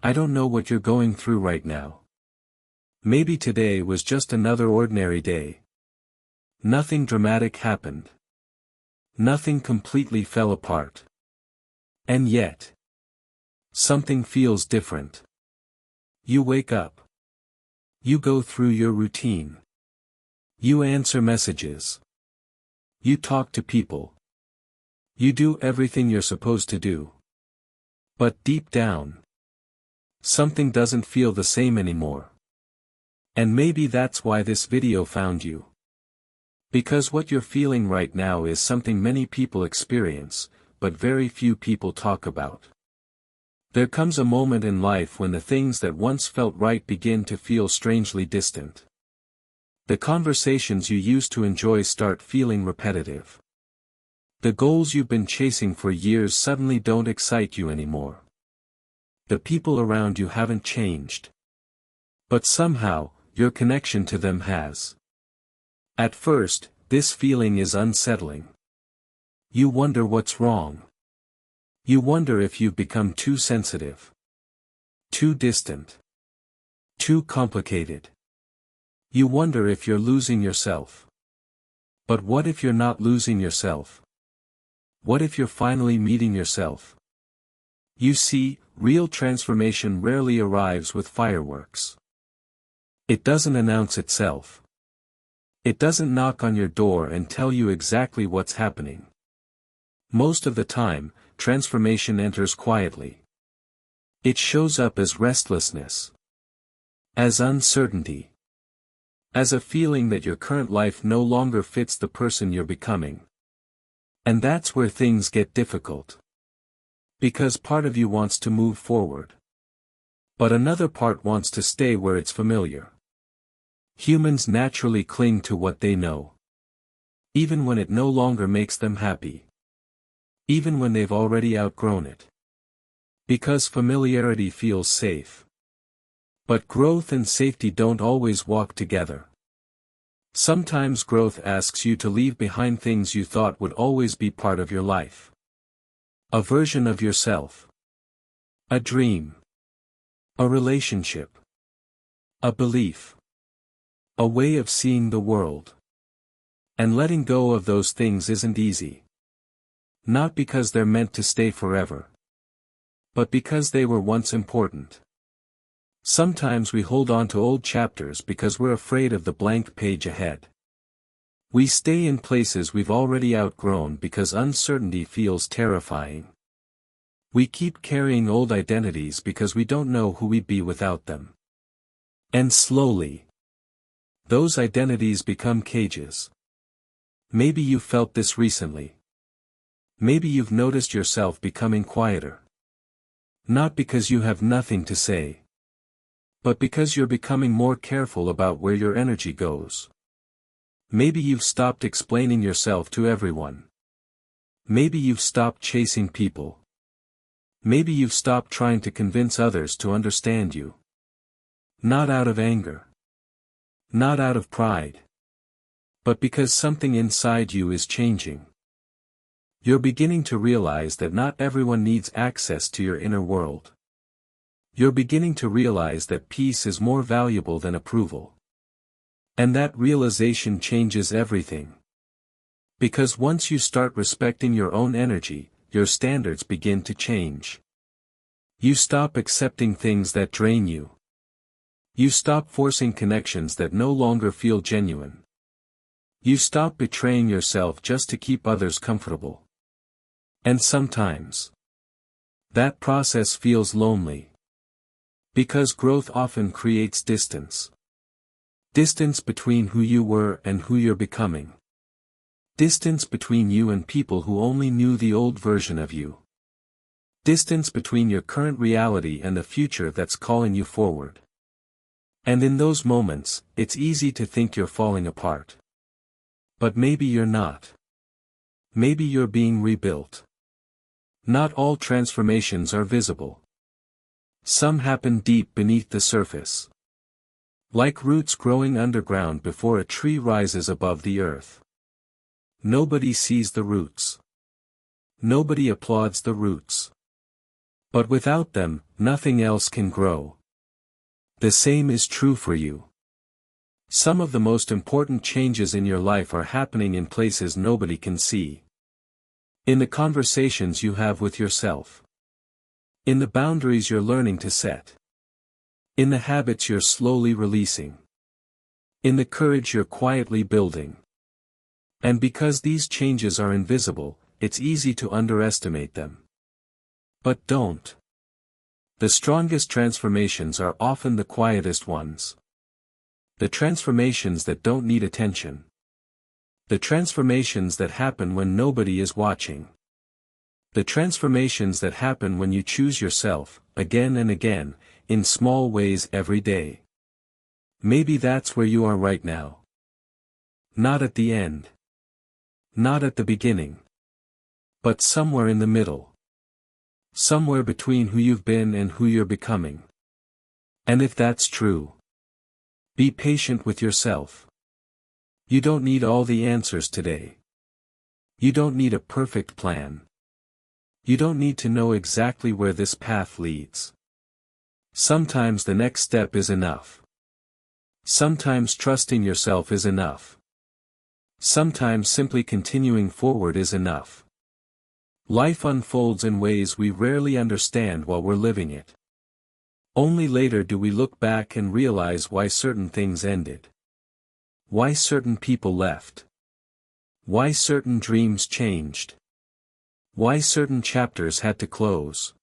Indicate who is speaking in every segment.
Speaker 1: I don't know what you're going through right now. Maybe today was just another ordinary day. Nothing dramatic happened. Nothing completely fell apart. And yet, something feels different. You wake up. You go through your routine. You answer messages. You talk to people. You do everything you're supposed to do. But deep down, something doesn't feel the same anymore. And maybe that's why this video found you. Because what you're feeling right now is something many people experience, but very few people talk about. There comes a moment in life when the things that once felt right begin to feel strangely distant. The conversations you used to enjoy start feeling repetitive. The goals you've been chasing for years suddenly don't excite you anymore. The people around you haven't changed. But somehow, your connection to them has. At first, this feeling is unsettling. You wonder what's wrong. You wonder if you've become too sensitive. Too distant. Too complicated. You wonder if you're losing yourself. But what if you're not losing yourself? What if you're finally meeting yourself? You see, real transformation rarely arrives with fireworks. It doesn't announce itself. It doesn't knock on your door and tell you exactly what's happening. Most of the time, transformation enters quietly. It shows up as restlessness. As uncertainty. As a feeling that your current life no longer fits the person you're becoming. And that's where things get difficult. Because part of you wants to move forward. But another part wants to stay where it's familiar. Humans naturally cling to what they know. Even when it no longer makes them happy. Even when they've already outgrown it. Because familiarity feels safe. But growth and safety don't always walk together. Sometimes growth asks you to leave behind things you thought would always be part of your life. A version of yourself. A dream. A relationship. A belief. A way of seeing the world. And letting go of those things isn't easy. Not because they're meant to stay forever. But because they were once important. Sometimes we hold on to old chapters because we're afraid of the blank page ahead. We stay in places we've already outgrown because uncertainty feels terrifying. We keep carrying old identities because we don't know who we'd be without them. And slowly, those identities become cages. Maybe you felt this recently. Maybe you've noticed yourself becoming quieter. Not because you have nothing to say. But because you're becoming more careful about where your energy goes. Maybe you've stopped explaining yourself to everyone. Maybe you've stopped chasing people. Maybe you've stopped trying to convince others to understand you. Not out of anger. Not out of pride. But because something inside you is changing. You're beginning to realize that not everyone needs access to your inner world. You're beginning to realize that peace is more valuable than approval. And that realization changes everything. Because once you start respecting your own energy, your standards begin to change. You stop accepting things that drain you. You stop forcing connections that no longer feel genuine. You stop betraying yourself just to keep others comfortable. And sometimes, that process feels lonely. Because growth often creates distance. Distance between who you were and who you're becoming. Distance between you and people who only knew the old version of you. Distance between your current reality and the future that's calling you forward. And in those moments, it's easy to think you're falling apart. But maybe you're not. Maybe you're being rebuilt. Not all transformations are visible. Some happen deep beneath the surface. Like roots growing underground before a tree rises above the earth. Nobody sees the roots. Nobody applauds the roots. But without them, nothing else can grow. The same is true for you. Some of the most important changes in your life are happening in places nobody can see. In the conversations you have with yourself. In the boundaries you're learning to set. In the habits you're slowly releasing. In the courage you're quietly building. And because these changes are invisible, it's easy to underestimate them. But don't. The strongest transformations are often the quietest ones. The transformations that don't need attention. The transformations that happen when nobody is watching. The transformations that happen when you choose yourself, again and again, in small ways every day. Maybe that's where you are right now. Not at the end. Not at the beginning. But somewhere in the middle. Somewhere between who you've been and who you're becoming. And if that's true, be patient with yourself. You don't need all the answers today. You don't need a perfect plan. You don't need to know exactly where this path leads. Sometimes the next step is enough. Sometimes trusting yourself is enough. Sometimes simply continuing forward is enough. Life unfolds in ways we rarely understand while we're living it. Only later do we look back and realize why certain things ended. Why certain people left. Why certain dreams changed. Why certain chapters had to close.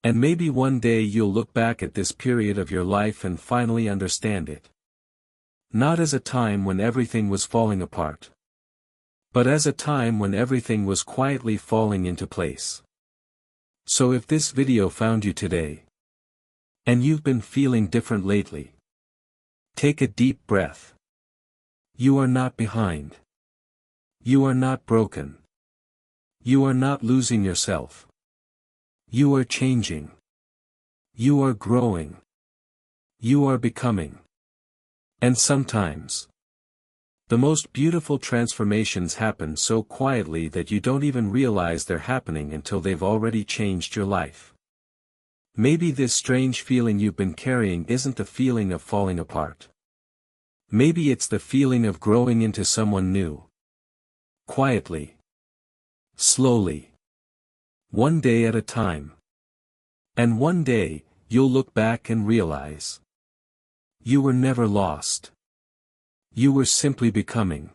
Speaker 1: And maybe one day you'll look back at this period of your life and finally understand it. Not as a time when everything was falling apart. But as a time when everything was quietly falling into place. So if this video found you today, and you've been feeling different lately, take a deep breath. You are not behind. You are not broken. You are not losing yourself. You are changing. You are growing. You are becoming. And sometimes, the most beautiful transformations happen so quietly that you don't even realize they're happening until they've already changed your life. Maybe this strange feeling you've been carrying isn't the feeling of falling apart. Maybe it's the feeling of growing into someone new. Quietly. Slowly. One day at a time. And one day, you'll look back and realize. You were never lost. You were simply becoming.